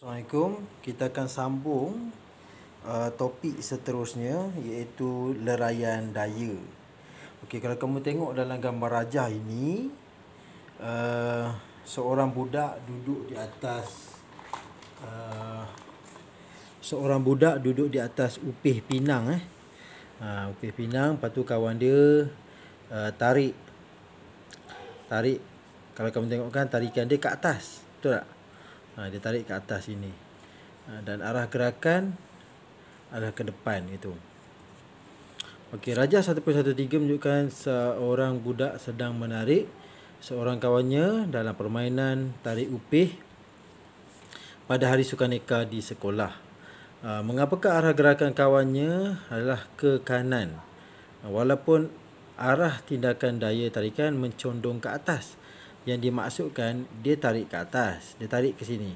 Assalamualaikum. Kita akan sambung topik seterusnya, iaitu leraian daya. Okey, kalau kamu tengok dalam gambar rajah ini, seorang budak duduk di atas upih pinang upih pinang. Lepas tu kawan dia tarik kalau kamu tengok kan, tarikan dia ke atas, betul tak? Dia tarik ke atas ini, dan arah gerakan adalah ke depan itu. Okey, Rajah 1.13 menunjukkan seorang budak sedang menarik seorang kawannya dalam permainan tarik upih pada hari Sukaneka di sekolah. Mengapakah arah gerakan kawannya adalah ke kanan, walaupun arah tindakan daya tarikan mencondong ke atas. Yang dimaksudkan, dia tarik ke atas, dia tarik ke sini.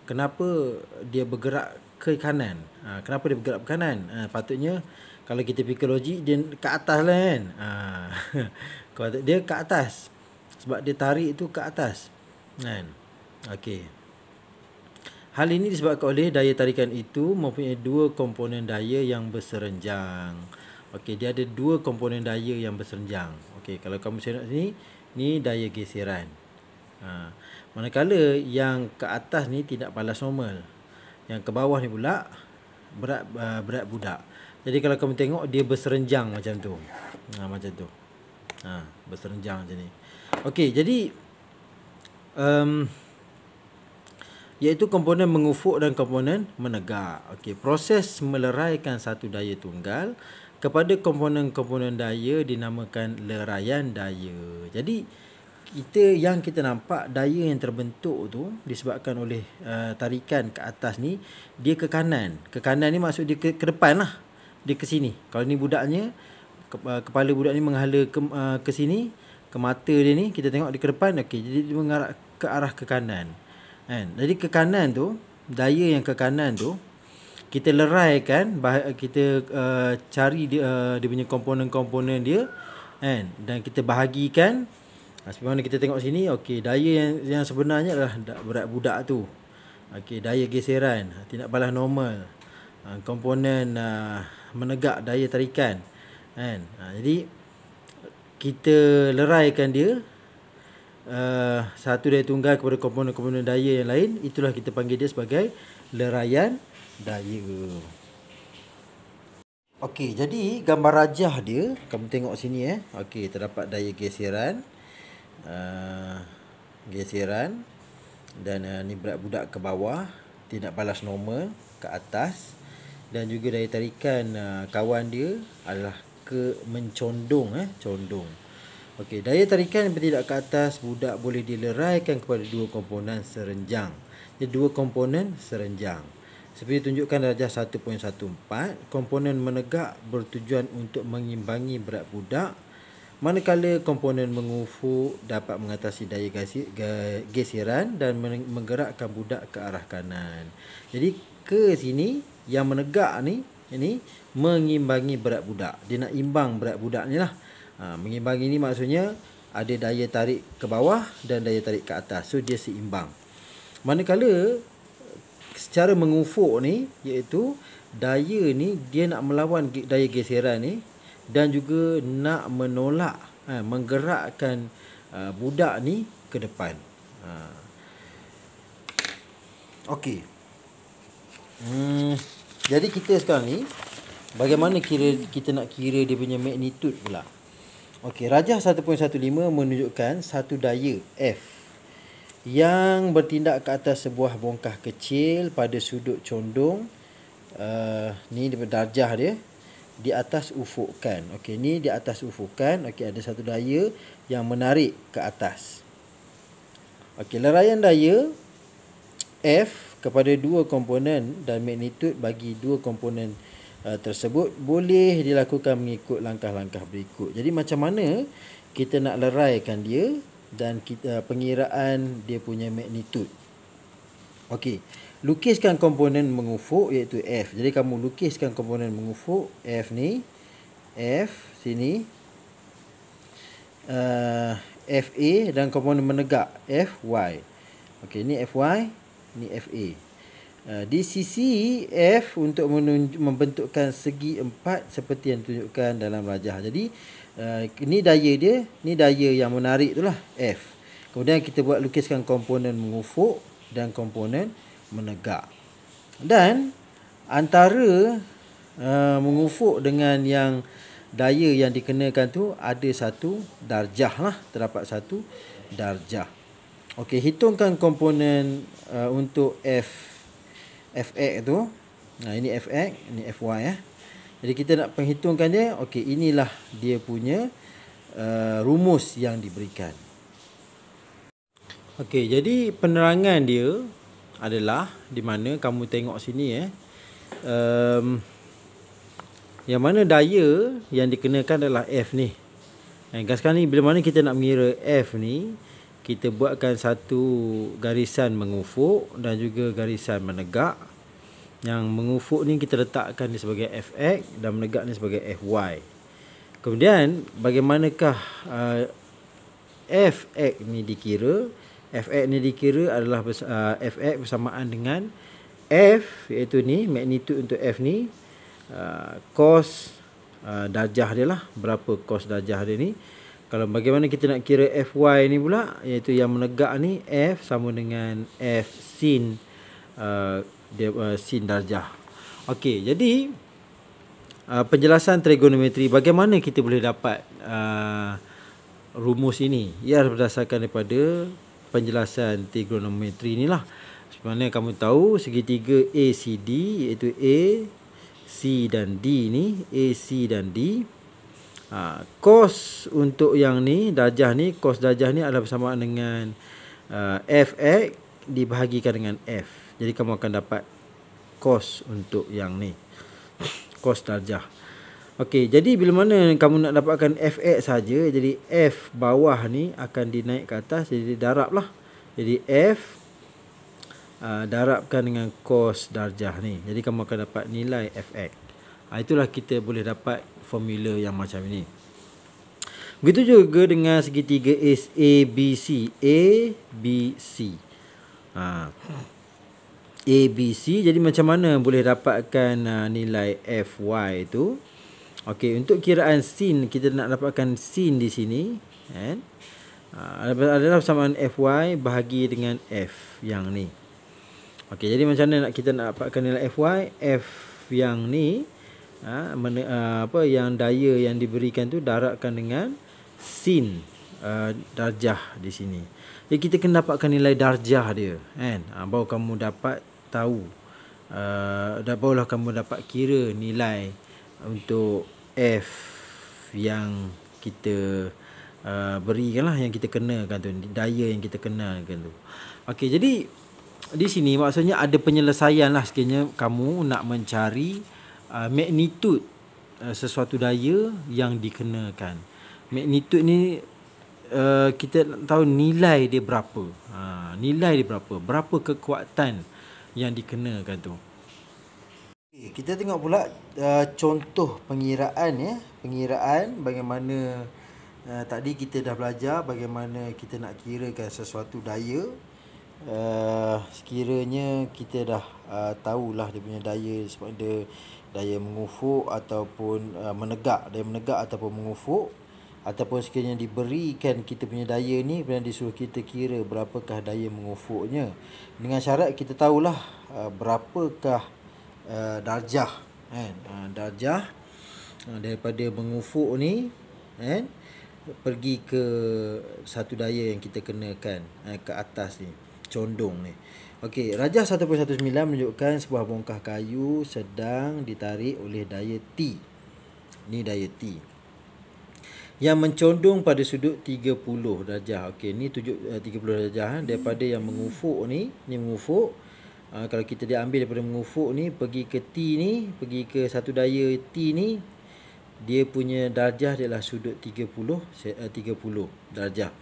Kenapa dia bergerak ke kanan? Kenapa dia bergerak ke kanan? Patutnya kalau kita fikir logik, dia ke atas lah kan. Kalau dia ke atas, sebab dia tarik itu ke atas kan. Okey. Hal ini disebabkan oleh daya tarikan itu mempunyai dua komponen daya yang berserenjang. Okey, dia ada dua komponen daya yang berserenjang. Okey, kalau kamu tengok sini, ni daya geseran. Manakala yang ke atas ni tidak balas normal, yang ke bawah ni pula berat budak. Jadi kalau kamu tengok, dia berserenjang macam tu. Macam tu. Berserenjang macam ni. Okey, jadi iaitu komponen mengufuk dan komponen menegak. Okey, proses meleraikan satu daya tunggal kepada komponen-komponen daya dinamakan leraian daya. Jadi kita nampak daya yang terbentuk tu disebabkan oleh tarikan ke atas ni, dia ke kanan. Ke kanan ni maksud dia ke depan lah. Dia ke sini. Kalau ni budaknya, kepala budak ni menghala ke sini, ke mata dia ni, kita tengok dia ke depan. Okey, jadi dia mengarah ke arah ke kanan. Kan? Jadi ke kanan tu, daya yang ke kanan tu, kita leraikan, kita cari dia punya komponen-komponen dia, kan? Dan kita bahagikan. Seperti mana kita tengok sini. Okey, daya yang sebenarnya adalah berat budak tu. Okey, daya geseran, tindak balas normal, komponen menegak daya tarikan, kan? Jadi kita leraikan dia, satu daya tunggal kepada komponen-komponen daya yang lain. Itulah kita panggil dia sebagai leraian daya. Okey, jadi gambar rajah dia, kamu tengok sini Okey, terdapat daya geseran, dan ni berat budak ke bawah, tindak balas normal ke atas, dan juga daya tarikan kawan dia adalah ke mencondong, condong. Okey, daya tarikan yang bertindak ke atas budak boleh dileraikan kepada dua komponen serenjang. Jadi dua komponen serenjang. Seperti tunjukkan darjah 1.14, komponen menegak bertujuan untuk mengimbangi berat budak, manakala komponen mengufuk dapat mengatasi daya geseran dan menggerakkan budak ke arah kanan. Jadi ke sini, yang menegak ni, ini mengimbangi berat budak. Dia nak imbang berat budak ni lah. Mengimbangi ni maksudnya ada daya tarik ke bawah dan daya tarik ke atas. So dia seimbang. Manakala secara mengufuk ni, iaitu daya ni dia nak melawan daya geseran ni, dan juga nak menolak, menggerakkan budak ni ke depan. Okey. Jadi kita sekarang ni, bagaimana kita nak kira dia punya magnitude pula. Okey, Rajah 1.15 menunjukkan satu daya F yang bertindak ke atas sebuah bongkah kecil pada sudut condong. Ni darjah dia di atas ufukan. Okey, ni di atas ufukan. Okey, ada satu daya yang menarik ke atas. Okey, leraian daya F kepada dua komponen dan magnitud bagi dua komponen tersebut boleh dilakukan mengikut langkah-langkah berikut. Jadi macam mana kita nak leraikan dia dan pengiraan dia punya magnitud. Okey, lukiskan komponen mengufuk iaitu F. Jadi kamu lukiskan komponen mengufuk F ni, F sini, FA, dan komponen menegak FY. Okey, ni FY, ni FA. Di sisi F untuk membentukkan segi 4 seperti yang ditunjukkan dalam rajah. Jadi ni daya dia, ni daya yang menarik itulah F. Kemudian kita buat lukiskan komponen mengufuk dan komponen menegak. Dan antara mengufuk dengan yang daya yang dikenakan tu ada satu darjah lah, terdapat satu darjah. Okey, hitungkan komponen untuk Fx tu. Ini Fx, ini Fy . Jadi kita nak penghitungkan dia. Okey, inilah dia punya rumus yang diberikan. Okey, jadi penerangan dia adalah di mana kamu tengok sini yang mana daya yang dikenakan adalah F ni. Sekarang ni bila mana kita nak mengira F ni, kita buatkan satu garisan mengufuk dan juga garisan menegak. Yang mengufuk ni kita letakkan dia sebagai Fx dan menegak ni sebagai Fy. Kemudian bagaimanakah Fx ni dikira? Fx ni dikira adalah Fx bersamaan dengan F, iaitu ni magnitud untuk F ni, cos darjah dia lah, berapa cos darjah dia ni. Kalau bagaimana kita nak kira Fy ni pula, iaitu yang menegak ni, F sama dengan F sin sin darjah. Okey, jadi penjelasan trigonometri, bagaimana kita boleh dapat rumus ini? Ia berdasarkan daripada penjelasan trigonometri ni lah. Sebenarnya kamu tahu segitiga ACD, iaitu A, C dan D ni, AC dan D. Cos untuk yang ni, darjah ni, cos darjah ni adalah bersamaan dengan Fx dibahagikan dengan F. Jadi kamu akan dapat cos untuk yang ni, cos darjah. Okey, jadi bila mana kamu nak dapatkan Fx saja, jadi F bawah ni akan dinaik ke atas, jadi darab lah. Jadi F darabkan dengan cos darjah ni. Jadi kamu akan dapat nilai Fx. Itulah kita boleh dapat formula yang macam ini. Begitu juga dengan segitiga ABC. ABC. ABC. Jadi macam mana boleh dapatkan nilai Fy itu? Okey, untuk kiraan sin, kita nak dapatkan sin di sini, kan? Adalah persamaan Fy bahagi dengan F yang ni. Okey, jadi macam mana kita nak dapatkan nilai Fy? F yang ni, yang daya yang diberikan tu darabkan dengan sin darjah di sini. Jadi kita kena dapatkan nilai darjah dia, kan? Baru kamu dapat tahu, barulah kamu dapat kira nilai untuk F yang kita berikan lah, yang kita kenakan tu, daya yang kita kenakan tu. Okey, jadi di sini maksudnya ada penyelesaian lah sekiranya kamu nak mencari magnitud sesuatu daya yang dikenakan. Magnitud ni kita tahu nilai dia berapa. Nilai dia berapa? Berapa kekuatan yang dikenakan tu. Kita tengok pula contoh pengiraan ya. Pengiraan bagaimana tadi kita dah belajar bagaimana kita nak kirakan sesuatu daya. Sekiranya kita dah tahulah dia punya daya, sebab dia daya mengufuk ataupun menegak, daya menegak ataupun mengufuk, ataupun sekiranya diberikan kita punya daya ni, kemudian disuruh kita kira berapakah daya mengufuknya, dengan syarat kita tahulah berapakah darjah, kan? Darjah daripada mengufuk ni, kan, pergi ke satu daya yang kita kenakan ke atas ni, condong ni. Okey, rajah 1.19 menunjukkan sebuah bongkah kayu sedang ditarik oleh daya T. Ni daya T yang mencondong pada sudut 30 darjah. Okey, ni 30 darjah daripada yang mengufuk ni mengufuk. Kalau kita diambil daripada mengufuk ni pergi ke T ni, pergi ke satu daya T ni, dia punya darjah adalah sudut 30 darjah.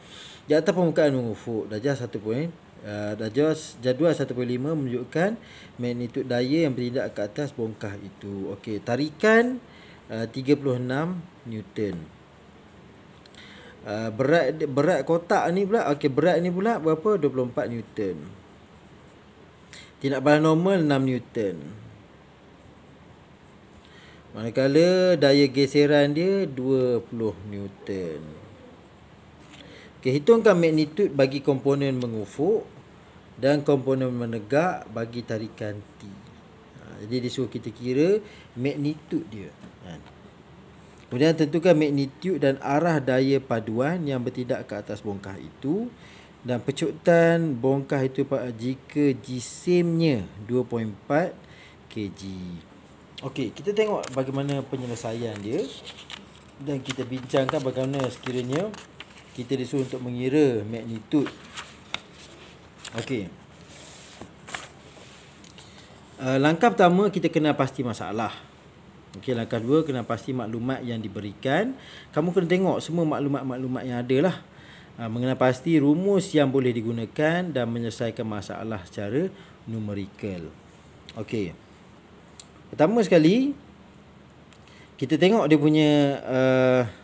Di atas permukaan mengufuk, darjah 1. Jadual 1.5 menunjukkan magnitud daya yang bertindak ke atas bongkah itu. Okey, tarikan 36 Newton. Berat kotak ni pula, okey, berat ni pula berapa? 24 Newton. Tindak balas normal 6 Newton. Manakala daya geseran dia 20 Newton. Okey, hitungkan magnitude bagi komponen mengufuk dan komponen menegak bagi tarikan T. Jadi dia suruh kita kira magnitude dia. Kemudian tentukan magnitude dan arah daya paduan yang bertindak ke atas bongkah itu, dan pecutan bongkah itu jika jisimnya 2.4 kg. Okey, kita tengok bagaimana penyelesaian dia dan kita bincangkan bagaimana sekiranya kita disuruh untuk mengira magnitude. Okey. Langkah pertama, kita kena pasti masalah. Okey, langkah dua, kena pasti maklumat yang diberikan. Kamu kena tengok semua maklumat-maklumat yang ada lah. Mengenal pasti rumus yang boleh digunakan dan menyelesaikan masalah secara numerikal. Okey. Pertama sekali, kita tengok dia punya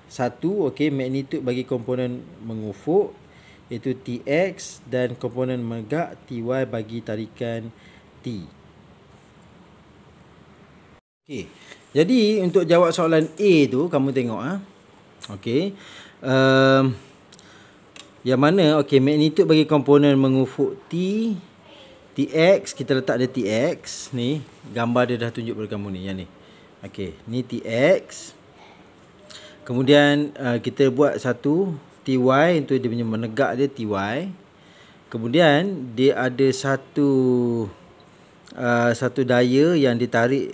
satu, okey, magnitude bagi komponen mengufuk iaitu Tx, dan komponen menegak Ty bagi tarikan T. Okey. Jadi untuk jawab soalan A tu, kamu tengok okey. Yang mana okey, magnitude bagi komponen mengufuk Tx, kita letak dia Tx ni, gambar dia dah tunjuk pada kamu ni, yang ni. Okey, ni Tx. Kemudian kita buat satu Ty, untuk dia punya menegak dia Ty. Kemudian dia ada satu daya yang ditarik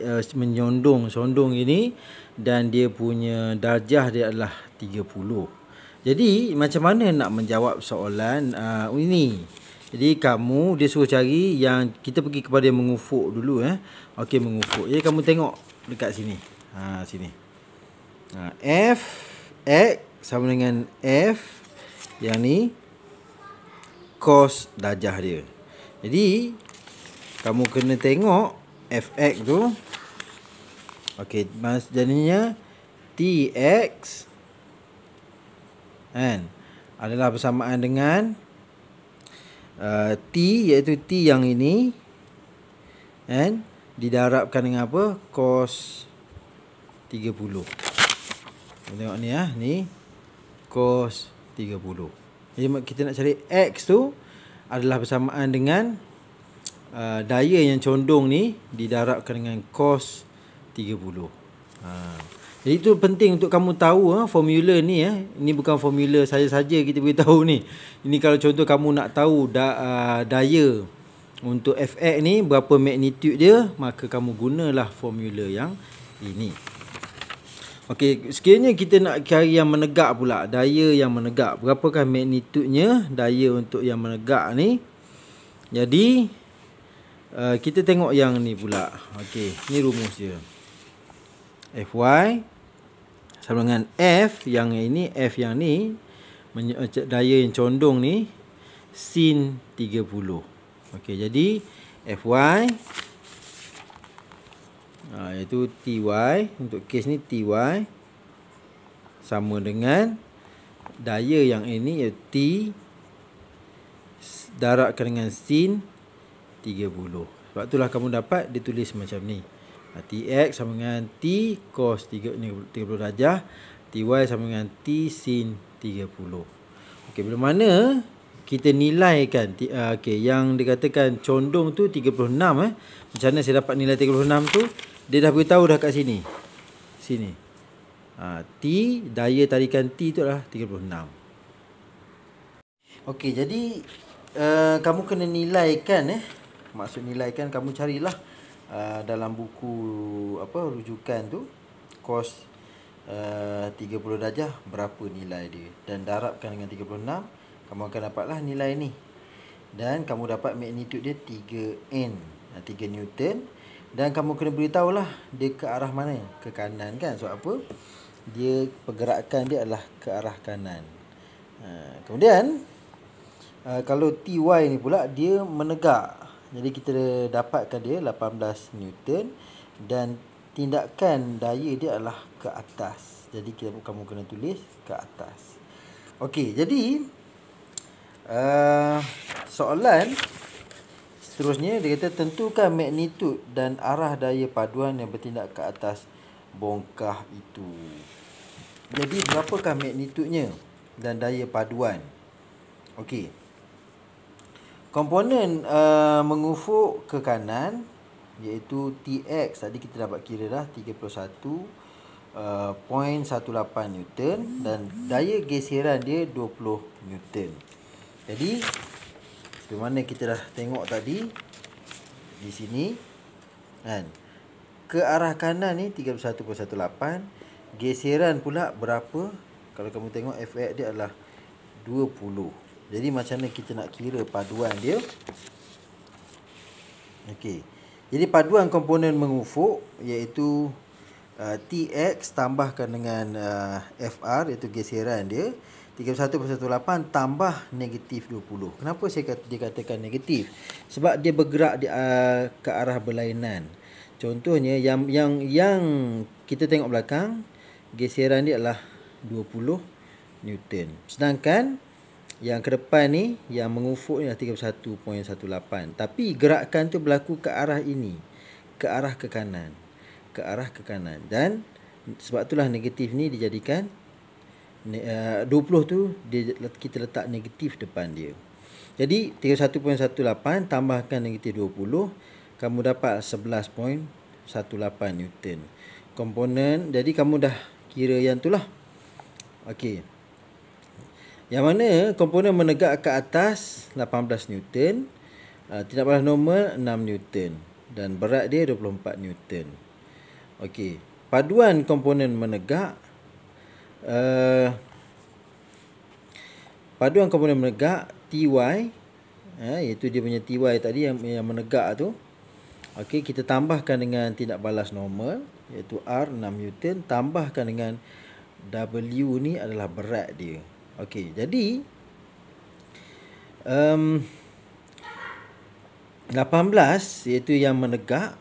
sondong ini, dan dia punya darjah dia adalah 30. Jadi macam mana nak menjawab soalan ini? Jadi dia suruh cari yang, kita pergi kepada yang mengufuk dulu Okey, mengufuk. Jadi kamu tengok dekat sini. Sini. F X sama dengan F yang ni cos darjah dia. Jadi kamu kena tengok Fx tu. Okey, jadinya Tx adalah bersamaan dengan T, iaitu T yang ini, didarabkan dengan apa? Cos 30. Tengok ni ni cos 30. Jadi kita nak cari X tu adalah bersamaan dengan daya yang condong ni didarabkan dengan cos 30. Jadi itu penting untuk kamu tahu formula ni Ini bukan formula saja-saja kita beritahu ni. Ini kalau contoh kamu nak tahu daya untuk Fx ni berapa magnitude dia, maka kamu gunalah formula yang ini. Okey, sekiranya kita nak cari yang menegak pula, daya yang menegak, berapakah magnitudenya daya untuk yang menegak ni? Jadi kita tengok yang ni pula. Okey, ni rumus dia. Fy sama dengan F yang ini, F yang ni, daya yang condong ni, sin 30. Okey, jadi Fy iaitu Ty, untuk kes ni Ty sama dengan daya yang ini, iaitu T darabkan dengan sin 30. Sebab itulah kamu dapat ditulis macam ni. Tx sama dengan T cos 30 darjah, Ty sama dengan T sin 30. Okey, bila mana kita nilaikan okey, yang dikatakan condong tu 36 macam mana saya dapat nilai 36 tu? Dia dah beritahu dah kat sini. Sini. T, daya tarikan T tu adalah 36. Okey, jadi kamu kena nilaikan maksud nilaikan, kamu carilah dalam buku rujukan tu cos 30 darjah berapa nilai dia, dan darabkan dengan 36, kamu akan dapatlah nilai ni, dan kamu dapat magnitude dia 3 Newton, dan kamu kena beritahulah dia ke arah mana, ke kanan kan. Sebab apa? Dia pergerakan dia adalah ke arah kanan. Kemudian kalau Ty ni pula dia menegak. Jadi kita dapatkan dia 18 Newton, dan tindakan daya dia adalah ke atas. Jadi kamu kena tulis ke atas. Okey, jadi soalan seterusnya dia kata tentukan magnitud dan arah daya paduan yang bertindak ke atas bongkah itu. Jadi berapakah magnitudnya dan daya paduan? Okey. Komponen mengufuk ke kanan iaitu TX tadi kita dapat kira dah 31.18 Newton dan daya geseran dia 20 Newton. Jadi seperti mana kita dah tengok tadi di sini kan, ke arah kanan ni 31.18, geseran pula berapa? Kalau kamu tengok Fx dia adalah 20. Jadi macam mana kita nak kira paduan dia? Okey. Jadi paduan komponen mengufuk iaitu TX tambahkan dengan FR iaitu geseran dia 31.18 tambah negatif 20. Kenapa saya dikatakan negatif? Sebab dia bergerak ke arah berlainan. Contohnya yang kita tengok belakang, geseran dia adalah 20 Newton. Sedangkan yang ke depan ni, yang mengufuk ni adalah 31.18. Tapi gerakan tu berlaku ke arah ini, ke arah ke kanan, ke arah ke kanan. Dan sebab itulah negatif ni dijadikan 20 tu kita letak negatif depan dia. Jadi 31.18 tambahkan negatif 20, kamu dapat 11.18 Newton. Komponen, jadi kamu dah kira yang tu lah. Okey. Yang mana komponen menegak ke atas 18 Newton, tidak balas normal 6 Newton dan berat dia 24 Newton. Okey, paduan komponen menegak TY, iaitu dia punya TY tadi yang menegak tu. Okey, kita tambahkan dengan tindak balas normal iaitu R 6 Newton, tambahkan dengan W ni adalah berat dia. Okey, jadi 18 iaitu yang menegak,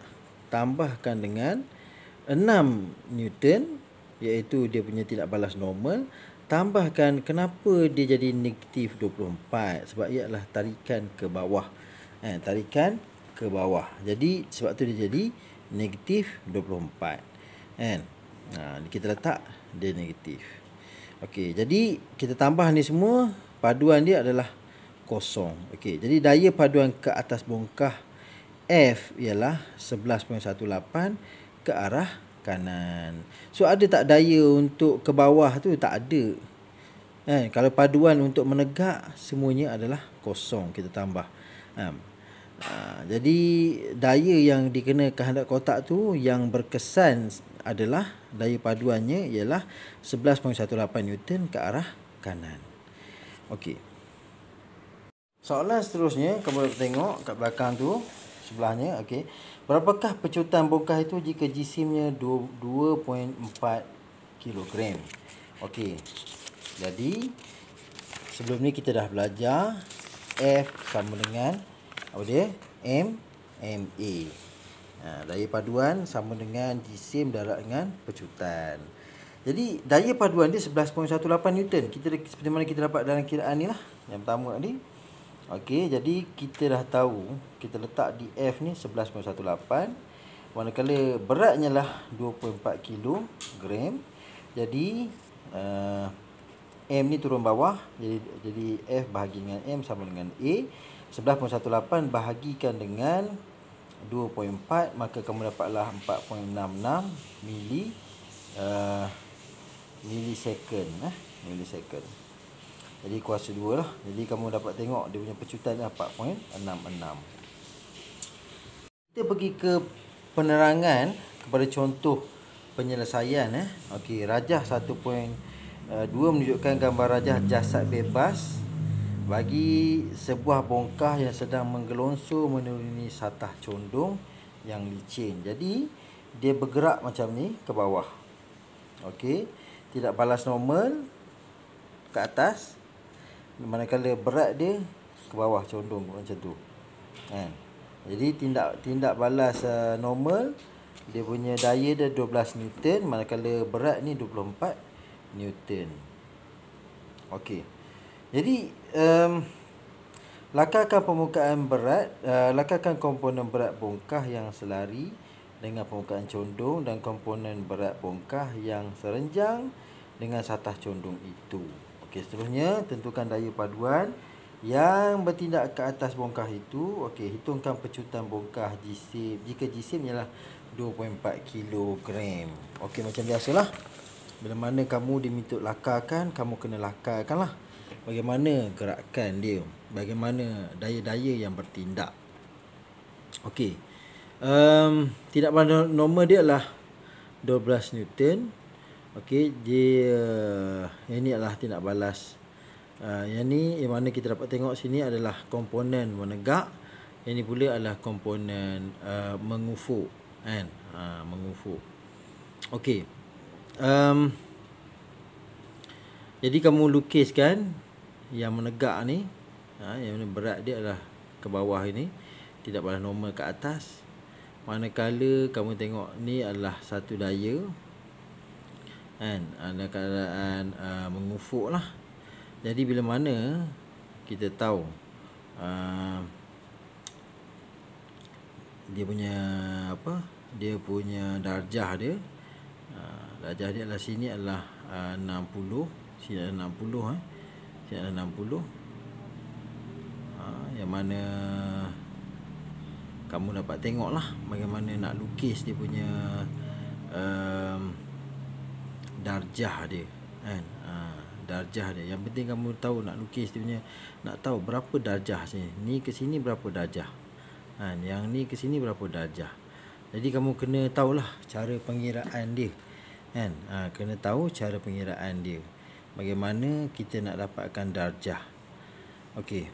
tambahkan dengan 6 Newton iaitu dia punya tindak balas normal, tambahkan kenapa dia jadi negatif 24? Sebab ia adalah tarikan ke bawah. Tarikan ke bawah. Jadi sebab tu dia jadi negatif 24. Kita letak dia negatif. Okey, jadi kita tambah ni semua, paduan dia adalah kosong. Okey, jadi daya paduan ke atas bongkah F ialah 11.18 ke arah kanan. So ada tak daya untuk ke bawah tu? Tak ada. Kalau paduan untuk menegak semuanya adalah kosong, kita tambah. Jadi daya yang dikena ke hadap kotak tu yang berkesan adalah daya paduannya ialah 11.18 Newton ke arah kanan. Okey. Soalan seterusnya, kamu dapat tengok kat belakang tu sebelahnya. Okey. Berapakah pecutan bongkah itu jika jisimnya 2.4 kilogram? Okey. Jadi sebelum ni kita dah belajar F sama dengan apa dia? MA. Daya paduan sama dengan jisim darab dengan pecutan. Jadi daya paduan dia 11.18 Newton. Kita seperti mana kita dapat dalam kiraan ni lah. Yang pertama ni. Okey, jadi kita dah tahu, kita letak di F ni 11.18. Manakala beratnya lah 2.4 kilogram. Jadi M ni turun bawah. Jadi F bahagi dengan M sama dengan A. 11.18 bahagikan dengan 2.4, maka kamu dapatlah 4.66 millisecond. Millisecond. Jadi kuasa 2 lah. Jadi kamu dapat tengok dia punya pecutan 4.66. Kita pergi ke penerangan kepada contoh penyelesaian. Okey, rajah 1.2 menunjukkan gambar rajah jasad bebas bagi sebuah bongkah yang sedang menggelongsor menuruni satah condong yang licin. Jadi dia bergerak macam ni ke bawah. Okey, tidak balas normal ke atas, manakala berat dia ke bawah condong macam tu. Jadi tindak balas normal, dia punya daya dia 12 Newton, manakala berat ni 24 Newton. Okey. Jadi Lakarkan permukaan berat, lakarkan komponen berat bongkah yang selari dengan permukaan condong dan komponen berat bongkah yang serenjang dengan satah condong itu. Okey, seterusnya tentukan daya paduan yang bertindak ke atas bongkah itu. Okey, hitungkan pecutan bongkah jisim. Jika jisim ialah 2.4 kilogram. Okey, macam biasalah. Bila mana kamu diminta lakarkan, kamu kena lakarkanlah. Bagaimana gerakan dia, bagaimana daya-daya yang bertindak. Okey. Tidak normal dia adalah 12 Newton. Okey, dia yang ni adalah tindak balas. Yang ni yang mana kita dapat tengok sini adalah komponen menegak. Yang ni pula adalah komponen mengufuk, kan? Mengufuk. Okey. Jadi kamu lukiskan yang menegak ni, yang berat dia adalah ke bawah ini, tidak balas normal ke atas. Manakala kamu tengok ni adalah satu daya, kan, ada keadaan mengufuk lah. Jadi bila mana kita tahu dia punya dia punya darjah dia, darjah dia adalah sini adalah 60, sini ada 60, sini ada 60, yang mana kamu dapat tengok lah bagaimana nak lukis dia punya darjah dia, kan? Darjah dia. Yang penting kamu tahu nak lukis dia punya, nak tahu berapa darjah sini. Ni ke sini berapa darjah, kan? Yang ni ke sini berapa darjah. Jadi kamu kena tahulah cara pengiraan dia, kan? Kena tahu cara pengiraan dia. Bagaimana kita nak dapatkan darjah. Okey.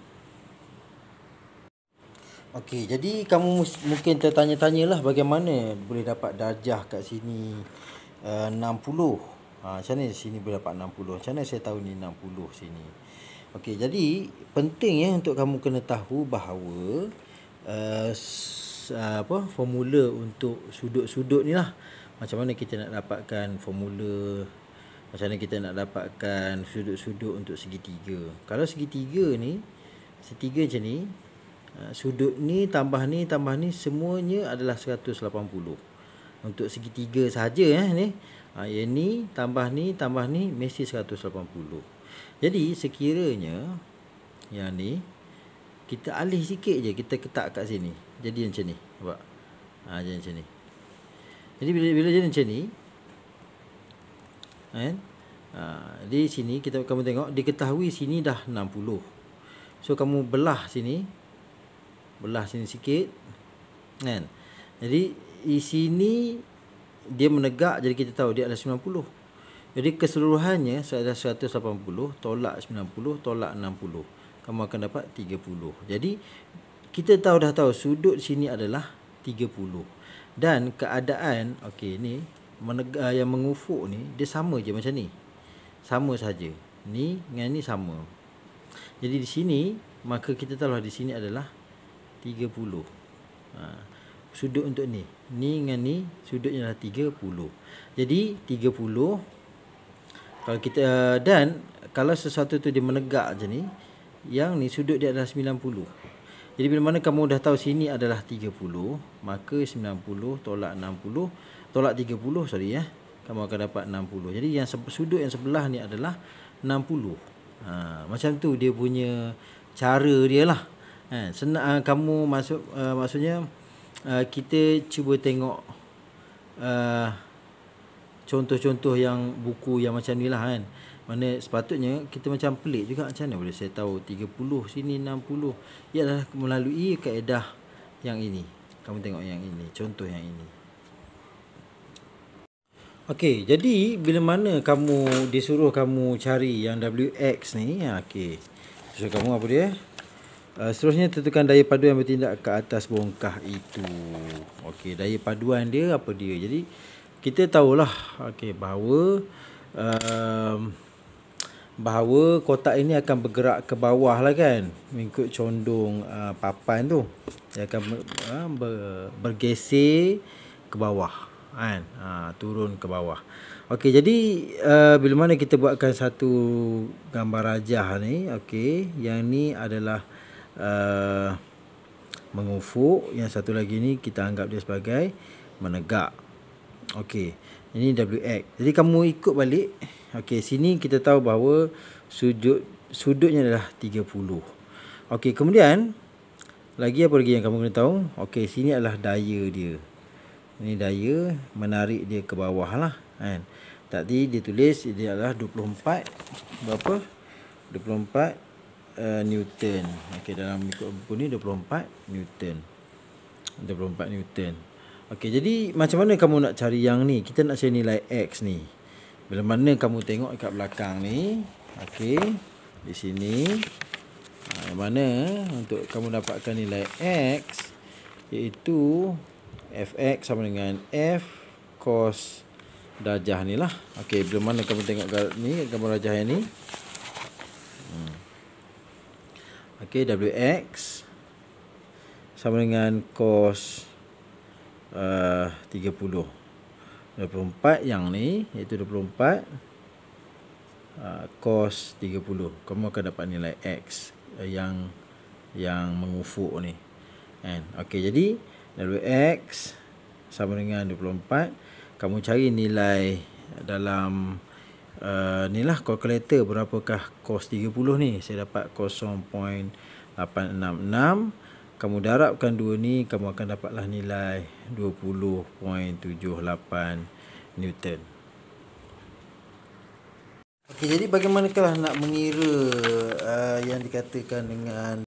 Okey, jadi kamu mungkin tertanya-tanyalah bagaimana boleh dapat darjah kat sini 60. Macam mana sini boleh dapat 60? Macam mana saya tahu ni 60 sini? Okey, jadi penting untuk kamu kena tahu bahawa formula untuk sudut-sudut ni lah. Macam mana kita nak dapatkan formula, macam mana kita nak dapatkan sudut-sudut untuk segitiga. Kalau segitiga ni, segitiga macam ni, sudut ni tambah ni semuanya adalah 180. Untuk segitiga saja ni, yang ni tambah ni mesti 180. Jadi sekiranya yang ni kita alih sikit je, kita ketak kat sini, jadi macam ni, nampak? Jadi macam ni. Jadi bila jadi macam ni, kan? Di sini kamu tengok diketahui sini dah 60. So kamu belah sini sikit, kan? Jadi di sini dia menegak, jadi kita tahu dia adalah 90. Jadi keseluruhannya ada 180 tolak 90 tolak 60, kamu akan dapat 30. Jadi kita dah tahu sudut sini adalah 30. Dan keadaan ni menegak yang mengufuk ni dia sama je macam ni. Sama saja. Ni dengan ni sama. Jadi di sini maka kita tahu di sini adalah 30. Sudut untuk ni dengan ni sudutnya adalah 30. Jadi 30 kalau kita dan kalau sesuatu tu dia menegak je ni, yang ni sudut dia adalah 90. Jadi bila mana kamu dah tahu sini adalah 30, maka 90 tolak 60 tolak 30 kamu akan dapat 60. Jadi yang sudut yang sebelah ni adalah 60. Macam tu dia punya cara dia lah. Senang kamu maksudnya kita cuba tengok contoh-contoh yang buku yang macam ni lah, kan. Mana sepatutnya kita macam pelik juga, macam mana boleh saya tahu 30 sini 60. Ialah melalui kaedah yang ini. Kamu tengok yang ini, contoh yang ini. Okey, jadi bila mana kamu disuruh kamu cari yang WX ni, okey. So kamu apa dia? Seterusnya tentukan daya paduan yang bertindak ke atas bongkah itu. Okey, daya paduan dia apa dia? Jadi kita tahulah bahawa kotak ini akan bergerak ke bawah lah, kan, mengikut condong papan tu. Dia akan bergeser ke bawah, kan, turun ke bawah. Okey, jadi bila mana kita buatkan satu gambar rajah ni, okey, yang ni adalah mengufuk, yang satu lagi ni kita anggap dia sebagai menegak. Okey, ini WX. Jadi kamu ikut balik. Okey, sini kita tahu bahawa sudutnya adalah 30. Okey, kemudian lagi apa lagi yang kamu kena tahu? Okey, sini adalah daya dia. Ini daya menarik dia ke bawah lah kan. Tadi dia tulis dia adalah 24 berapa? 24 Newton. Okey, dalam ikut buku ni 24 Newton. 24 Newton. Okey, jadi macam mana kamu nak cari yang ni? Kita nak cari nilai X ni. Bila mana kamu tengok kat belakang ni. Okey, di sini. Yang mana untuk kamu dapatkan nilai X, iaitu Fx sama dengan F cos darjah ni lah. Okey, bila mana kamu tengok ni gambar darjah yang ni. Okey, Wx sama dengan cos 30. 24 yang ni iaitu 24 cos 30. Kamu akan dapat nilai X yang mengufuk ni. Kan? Okey, jadi Wx sama dengan 24. Kamu cari nilai dalam ni lah kalkulator berapakah cos 30 ni. Saya dapat 0.866. Kamu darabkan dua ni, kamu akan dapatlah nilai 20.78 Newton. Okey, jadi bagaimanakah nak mengira yang dikatakan dengan